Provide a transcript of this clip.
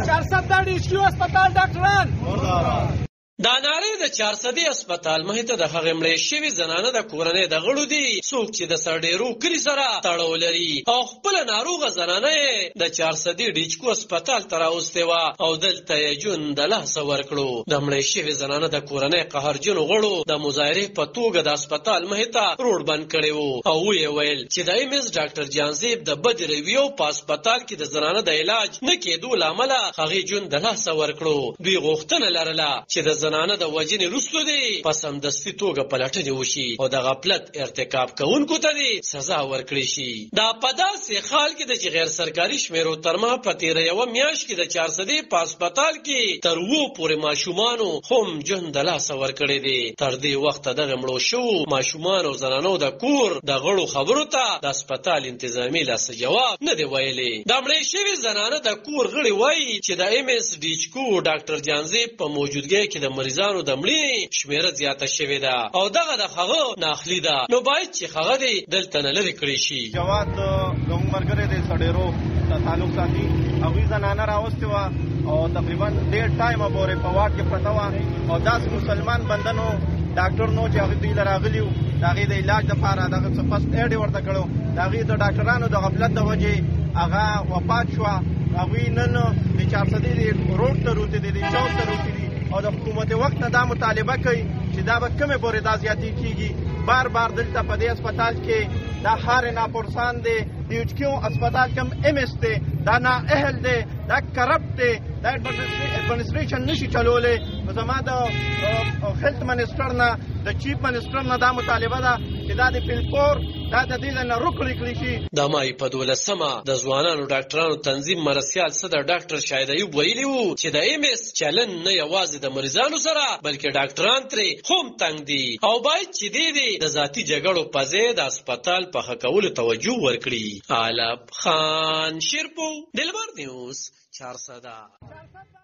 400 ډیشیو هسپتال ډاکټران دا نارې د 400 هسپتال مهته د هغې مړې شوې زنانه د کورنۍ د غړو دي څوک چې د سرډېرو کلي سره تړاو لري او خپله ناروغه زنانه یې د 400 ډیچکو هسپتال ته راوستې وه او دلته یې ژوند د لاسه ورکړو د مړې شوې زنانه د کورنۍ قهرجنو غړو د مظاهرې په توګه د هسپتال مهته روډ بند کړی و او ویې ویل چې د MS ډاکټر جانزیب د بدې رویو په هسپتال کې د زنانه د علاج نه کېدو له امله هغې ژوند د لاسه ورکړو دوی غوښتنه لرله چې د زنانه د وژنې وروسته دي په سمدستي توګه پلټنې وشي او د غفلت ارتکاب کوونکو ته دې سزا ورکړي شي دا په داسې حال کې ده چې غیر سرکاري شمیرو تر ما په تېره یوه میاشت کې د 400 په هسپتال کې تر 7 پورې ماشومانو هم ژوند د لاسه ورکړی دی تر دې وخته دغه مړو شوو ماشومانو او زنانو د کور د غړو خبرو ته د هسپتال انتظامي لاس جواب نه دی ویلی د مړې شوې زنانه د کور غړي وایي چې د MS ډیچکو ډاکټر جانزیب په موجودګۍ کې د مریضانو د مړې شمیره زیاته شوې ده او دغه د هغه ناخلي ده نو باید چې هغه دې دلته نه لرې کړی شي جواد زموږ ملګری دی سرډېرو ته تعلق ساتي هغوی زنانه راوستې وه او تقریبا ډېر ټایمه پورې په واټ کې پرته وه او داسې مسلمان بندنو ډاکټر نو چې هغوی دوی له راغلي وو د هغې د علاج دپاره دغه څه فسټ ایډ یې ورته کړی د هغې د ډاکټرانو د غفلت د وجې هغه وفات شوه هغوی نن د 400 روډ ته روتې دي د چوک ته روتې دي او د حکومت وخت نه دا مطالبه کوي چې دا به کومې پورې دا زیاتې کېږي بار بار دلته په دې هسپتال کې دا هر ناپرسان دی د ایچکیو هسپتال کې هم MS دی دا نااهل دی دا کرپټ دی دا ایڈمنسټریشن نشي چلولی نو زما د هیلث منسټر نه د چیف منسټر نه دا مطالبه ده چې دا د فلپور دا د دې نه رکړی کړی شي د مای په 12مه د ځوانانو ډاکټرانو تنظیم مرسیال صدر ډاکټر شاهد ایوب ویلي وو چې د MS چلن نه یوازې د مریضانو سره بلکې ډاکټران ترې هم تنګ دي او باید چې دې د ذاتي جګړو په ځای د هسپتال په ښه کولو توجه ورکړي علب خان شیرپو دلبر نیوز 400